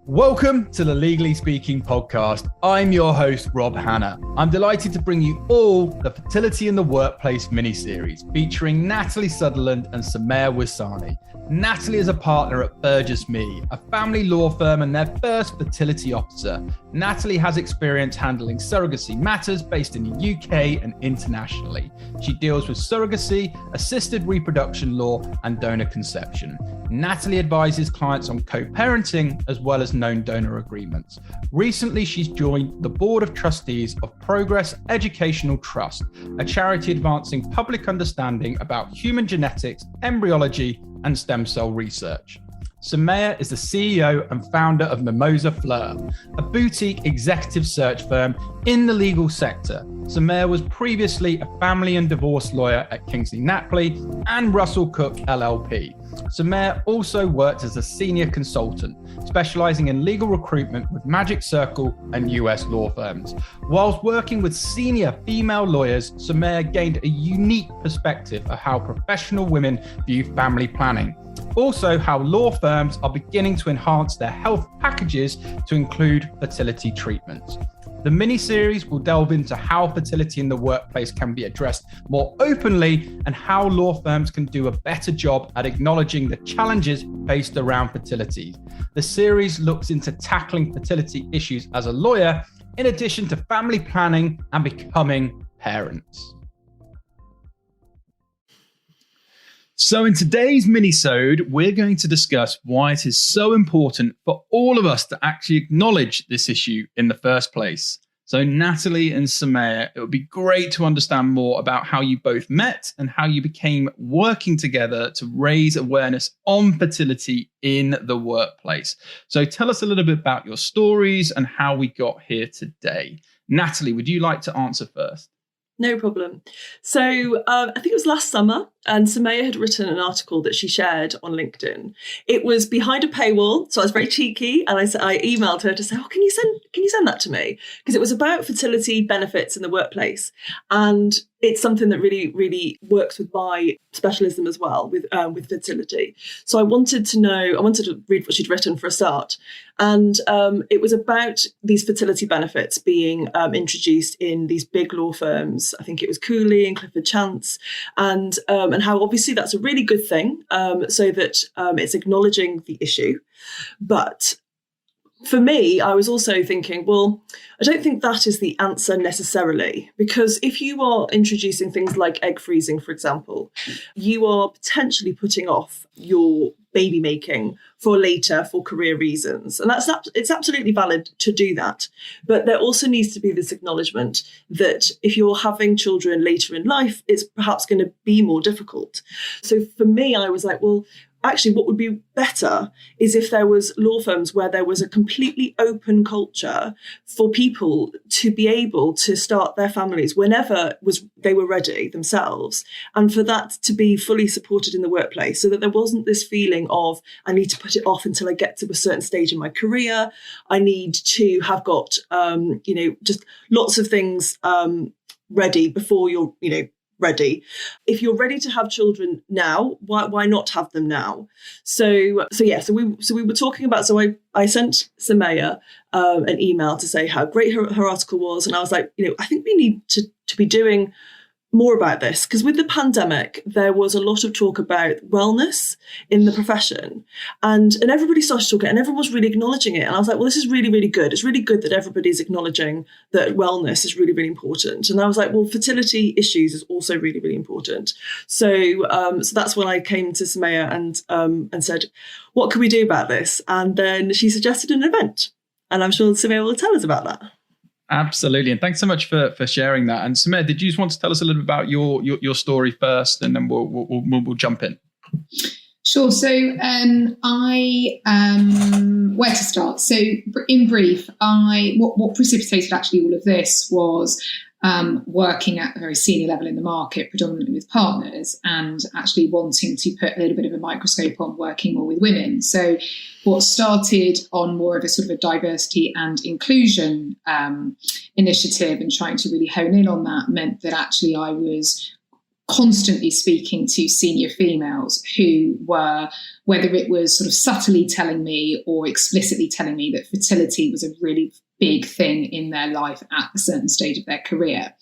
Welcome to the Legally Speaking podcast. I'm your host, Rob Hanna. I'm delighted to bring you all the Fertility in the Workplace miniseries featuring Natalie Sutherland and Somaya Wisani. Natalie is a partner at Burgess Me, a family law firm and their first fertility officer. Natalie has experience handling surrogacy matters based in the UK and internationally. She deals with surrogacy, assisted reproduction law, and donor conception. Natalie advises clients on co-parenting as well as known donor agreements. Recently, she's joined the board of trustees of Progress Educational Trust, a charity advancing public understanding about human genetics, embryology, and stem cell research. Somaya is the CEO and founder of Mimosa Fleur, a boutique executive search firm in the legal sector. Somaya was previously a family and divorce lawyer at Kingsley Napley and Russell Cook LLP. Somaya also worked as a senior consultant, specializing in legal recruitment with Magic Circle and US law firms. Whilst working with senior female lawyers, Somaya gained a unique perspective of how professional women view family planning. Also, how law firms are beginning to enhance their health packages to include fertility treatments. The mini-series will delve into how fertility in the workplace can be addressed more openly and how law firms can do a better job at acknowledging the challenges faced around fertility. The series looks into tackling fertility issues as a lawyer, in addition to family planning and becoming parents. So in today's minisode, we're going to discuss why it is so important for all of us to actually acknowledge this issue in the first place. So Natalie and Somaya, it would be great to understand more about how you both met and how you became working together to raise awareness on fertility in the workplace. So tell us a little bit about your stories and how we got here today. Natalie, would you like to answer first? No problem. So I think it was last summer, and Somaya had written an article that she shared on LinkedIn. It was behind a paywall, so I was very cheeky, and I emailed her to say, "Oh, can you send that to me?" Because it was about fertility benefits in the workplace, and it's something that really, really works with my specialism as well with fertility. So I wanted to read what she'd written for a start, and it was about these fertility benefits being introduced in these big law firms. I think it was Cooley and Clifford Chance, and how obviously that's a really good thing, so that it's acknowledging the issue. But for me, I was also thinking, well, I don't think that is the answer necessarily, because if you are introducing things like egg freezing, for example, you are potentially putting off your baby making for later for career reasons. And it's absolutely valid to do that. But there also needs to be this acknowledgement that if you're having children later in life, it's perhaps going to be more difficult. So for me, I was like, well, actually, what would be better is if there was law firms where there was a completely open culture for people to be able to start their families whenever they were ready themselves, and for that to be fully supported in the workplace, so that there wasn't this feeling of, I need to put it off until I get to a certain stage in my career. I need to have got, just lots of things ready before you're, ready. If you're ready to have children now, why not have them now? So we were talking about. So I sent Somaya an email to say how great her article was, and I was like, I think we need to be doing more about this, because with the pandemic, there was a lot of talk about wellness in the profession, and everybody started talking, and everyone was really acknowledging it. And I was like, well, this is really, really good. It's really good that everybody's acknowledging that wellness is really, really important. And I was like, well, fertility issues is also really, really important. So that's when I came to Somaya and said, what can we do about this? And then she suggested an event, and I'm sure Somaya will tell us about that. Absolutely. And thanks so much for sharing that. And Somaya, did you just want to tell us a little bit about your story first, and then we'll jump in? Sure. So where to start? So in brief, what precipitated actually all of this was working at a very senior level in the market, predominantly with partners, and actually wanting to put a little bit of a microscope on working more with women. So what started on more of a sort of a diversity and inclusion initiative and trying to really hone in on that meant that actually I was constantly speaking to senior females who were, whether it was sort of subtly telling me or explicitly telling me that fertility was a really big thing in their life at a certain stage of their career.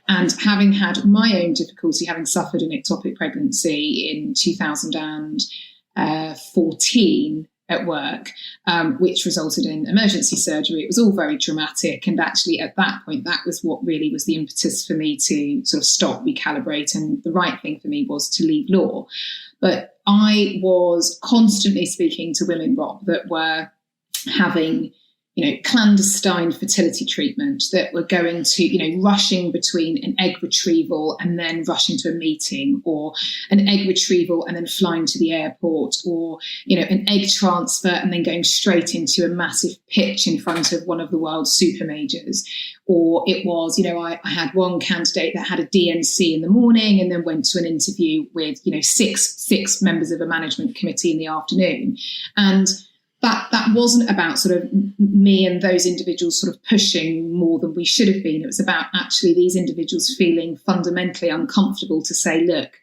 And having had my own difficulty, having suffered an ectopic pregnancy in 2014 at work, which resulted in emergency surgery. It was all very dramatic. And actually at that point, that was what really was the impetus for me to sort of stop, recalibrate. And the right thing for me was to leave law. But I was constantly speaking to women, Rob, that were having, clandestine fertility treatment, that were going to, rushing between an egg retrieval and then rushing to a meeting, or an egg retrieval and then flying to the airport, or, an egg transfer and then going straight into a massive pitch in front of one of the world's super majors. Or it was, I had one candidate that had a DNC in the morning and then went to an interview with, six members of a management committee in the afternoon. And that wasn't about sort of me and those individuals sort of pushing more than we should have been. It was about actually these individuals feeling fundamentally uncomfortable to say, look,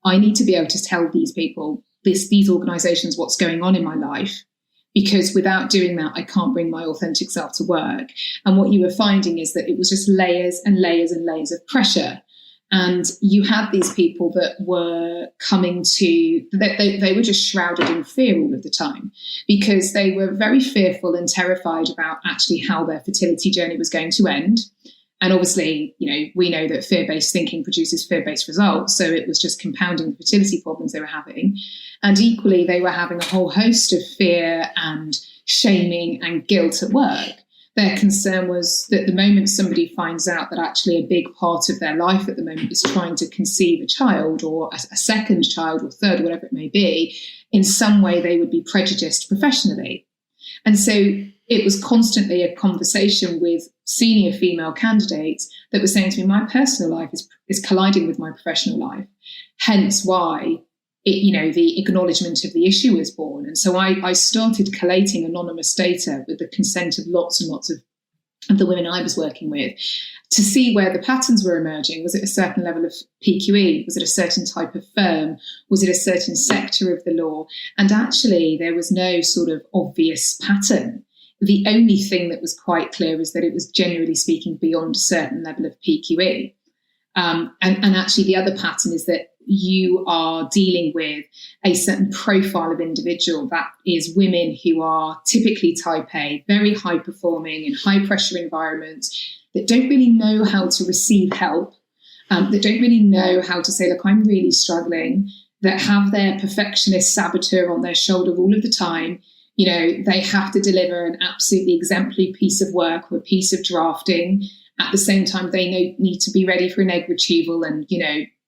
I need to be able to tell these people, these organisations, what's going on in my life, because without doing that, I can't bring my authentic self to work. And what you were finding is that it was just layers and layers and layers of pressure. And you had these people that were coming to, they were just shrouded in fear all of the time, because they were very fearful and terrified about actually how their fertility journey was going to end. And obviously, we know that fear-based thinking produces fear-based results. So it was just compounding the fertility problems they were having. And equally, they were having a whole host of fear and shaming and guilt at work. Their concern was that the moment somebody finds out that actually a big part of their life at the moment is trying to conceive a child, or a second child or third, whatever it may be, in some way they would be prejudiced professionally. And so it was constantly a conversation with senior female candidates that were saying to me, my personal life is colliding with my professional life, hence why the acknowledgement of the issue was born. And so I started collating anonymous data with the consent of lots and lots of the women I was working with, to see where the patterns were emerging. Was it a certain level of PQE? Was it a certain type of firm? Was it a certain sector of the law? And actually, there was no sort of obvious pattern. The only thing that was quite clear is that it was, generally speaking, beyond a certain level of PQE. And actually, the other pattern is that you are dealing with a certain profile of individual, that is women who are typically type A, very high performing in high pressure environments, that don't really know how to receive help, that don't really know how to say, look, I'm really struggling, that have their perfectionist saboteur on their shoulder all of the time. They have to deliver an absolutely exemplary piece of work or a piece of drafting. At the same time, they need to be ready for an egg retrieval and,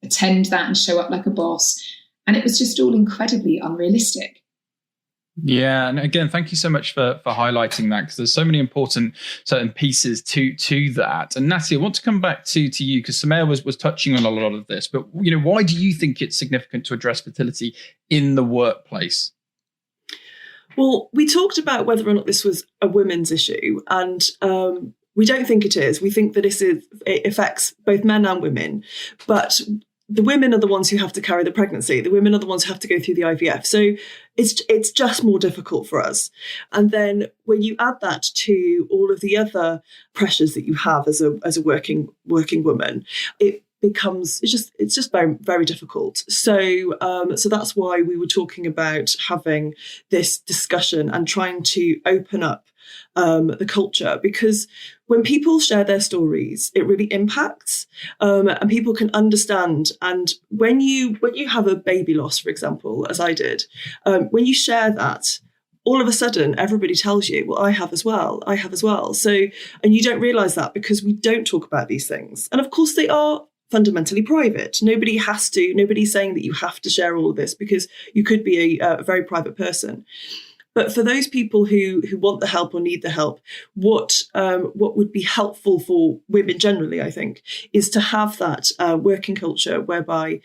attend that and show up like a boss. And it was just all incredibly unrealistic. Yeah, and again, thank you so much for highlighting that, because there's so many important certain pieces to that. And Natalie, I want to come back to you, because Somaya was touching on a lot of this. But why do you think it's significant to address fertility in the workplace? Well, we talked about whether or not this was a women's issue, and we don't think it is. We think that it affects both men and women, but the women are the ones who have to carry the pregnancy. The women are the ones who have to go through the IVF. So it's just more difficult for us. And then when you add that to all of the other pressures that you have as a working woman, it's just very, very difficult. So that's why we were talking about having this discussion and trying to open up the culture, because when people share their stories, it really impacts, and people can understand. And when you have a baby loss, for example, as I did, when you share that, all of a sudden everybody tells you, well, I have as well. So, and you don't realize that because we don't talk about these things. And of course they are fundamentally private. Nobody's saying that you have to share all of this, because you could be a very private person. But for those people who want the help or need the help, what would be helpful for women generally, I think, is to have that working culture whereby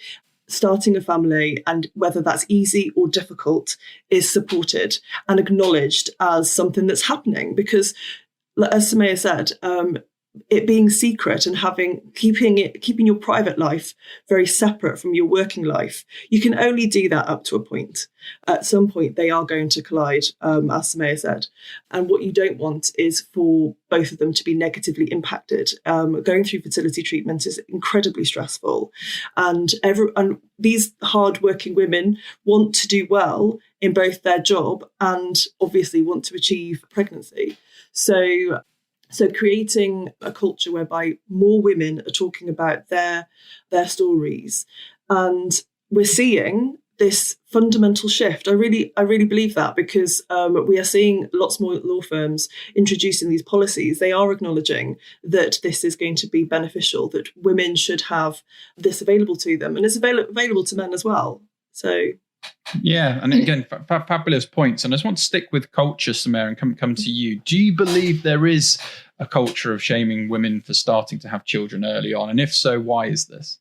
starting a family, and whether that's easy or difficult, is supported and acknowledged as something that's happening. Because, as Somaya said, it being secret and keeping your private life very separate from your working life, you can only do that up to a point. At some point, they are going to collide, as Somaya said. And what you don't want is for both of them to be negatively impacted. Going through fertility treatment is incredibly stressful, and these hard-working women want to do well in both their job and obviously want to achieve pregnancy. So creating a culture whereby more women are talking about their stories, and we're seeing this fundamental shift. I really believe that, because we are seeing lots more law firms introducing these policies. They are acknowledging that this is going to be beneficial, that women should have this available to them, and it's available to men as well. So. Yeah, and again, fabulous points. And I just want to stick with culture, Somaya, and come to you. Do you believe there is a culture of shaming women for starting to have children early on? And if so, why is this?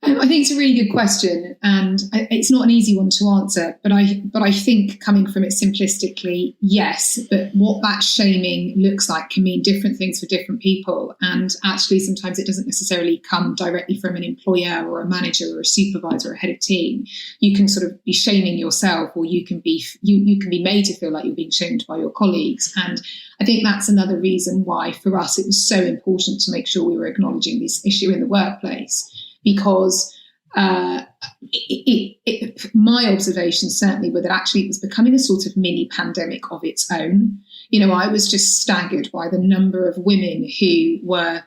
I think it's a really good question, and it's not an easy one to answer. But I think, coming from it simplistically, yes. But what that shaming looks like can mean different things for different people. And actually, sometimes it doesn't necessarily come directly from an employer or a manager or a supervisor or a head of team. You can sort of be shaming yourself, or you can be made to feel like you're being shamed by your colleagues. And I think that's another reason why, for us, it was so important to make sure we were acknowledging this issue in the workplace. Because my observations certainly were that actually it was becoming a sort of mini pandemic of its own. You know, I was just staggered by the number of women who were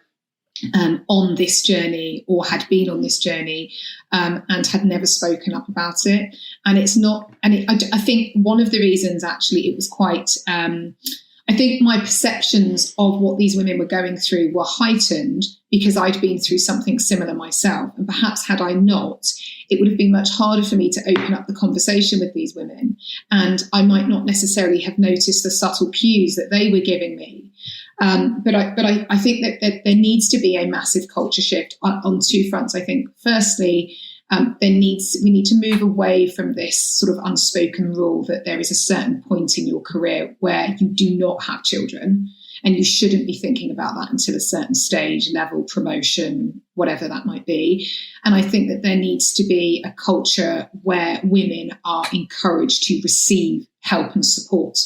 on this journey or had been on this journey and had never spoken up about it. And it's not, I think one of the reasons actually it was quite, I think my perceptions of what these women were going through were heightened because I'd been through something similar myself. And perhaps had I not, it would have been much harder for me to open up the conversation with these women. And I might not necessarily have noticed the subtle cues that they were giving me. But I think that there needs to be a massive culture shift on two fronts. I think, firstly, we need to move away from this sort of unspoken rule that there is a certain point in your career where you do not have children, and you shouldn't be thinking about that until a certain stage, level, promotion, whatever that might be. And I think that there needs to be a culture where women are encouraged to receive help and support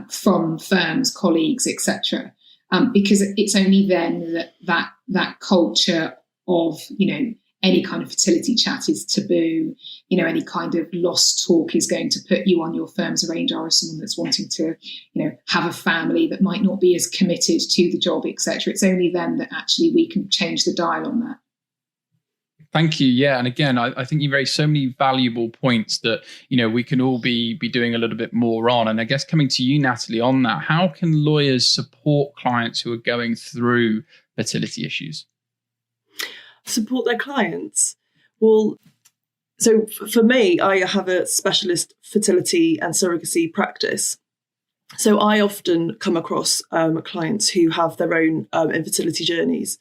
from firms, colleagues, etc. Because it's only then that culture of, any kind of fertility chat is taboo. Any kind of lost talk is going to put you on your firm's radar as someone that's wanting to, have a family that might not be as committed to the job, etc. It's only then that actually we can change the dial on that. Thank you. Yeah. And again, I think you raised so many valuable points that, we can all be doing a little bit more on. And I guess coming to you, Natalie, on that, how can lawyers support clients who are going through fertility issues? Support their clients? Well, so for me, I have a specialist fertility and surrogacy practice. So I often come across clients who have their own infertility journeys,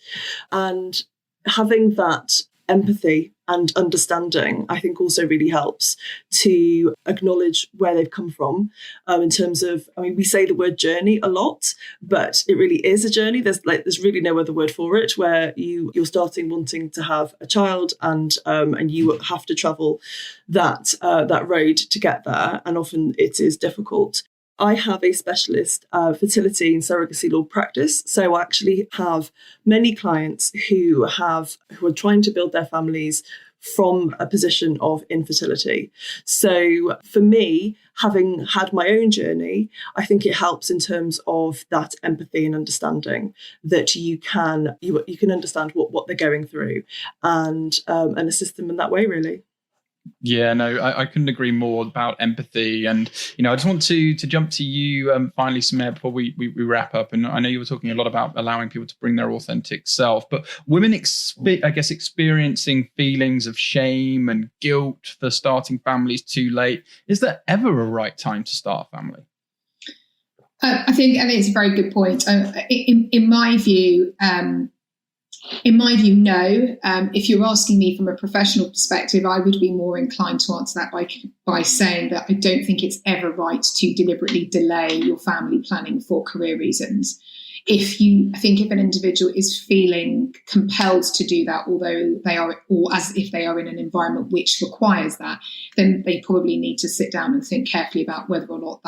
and having that empathy and understanding, I think, also really helps to acknowledge where they've come from in terms of, we say the word journey a lot, but it really is a journey. There's really no other word for it, where you're starting wanting to have a child and you have to travel that road to get there. And often it is difficult. I have a specialist fertility and surrogacy law practice. So I actually have many clients who are trying to build their families from a position of infertility. So for me, having had my own journey, I think it helps in terms of that empathy and understanding that you can understand what they're going through and assist them in that way, really. Yeah, no, I couldn't agree more about empathy. And, I just want to jump to you finally, Somaya, before we wrap up. And I know you were talking a lot about allowing people to bring their authentic self, but women, experiencing feelings of shame and guilt for starting families too late. Is there ever a right time to start a family? I think it's a very good point. In my view, no. If you're asking me from a professional perspective, I would be more inclined to answer that by saying that I don't think it's ever right to deliberately delay your family planning for career reasons. if an individual is feeling compelled to do that, although they are, or as if they are in an environment which requires that, then they probably need to sit down and think carefully about whether or not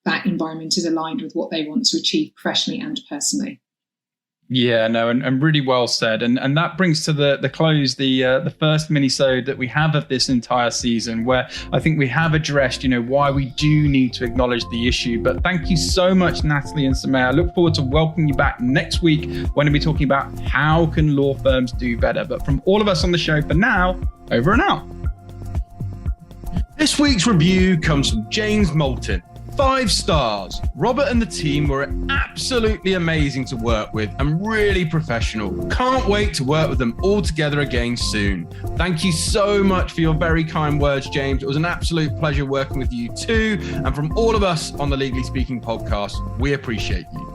that environment is aligned with what they want to achieve professionally and personally. Yeah, no, and really well said. And that brings to the close the first minisode that we have of this entire season, where I think we have addressed, why we do need to acknowledge the issue. But thank you so much, Natalie and Somaya. I look forward to welcoming you back next week when we'll be talking about how can law firms do better. But from all of us on the show for now, over and out. This week's review comes from James Moulton. 5 stars. Robert and the team were absolutely amazing to work with and really professional. Can't wait to work with them all together again soon. Thank you so much for your very kind words, James. It was an absolute pleasure working with you too. And from all of us on the Legally Speaking podcast, we appreciate you.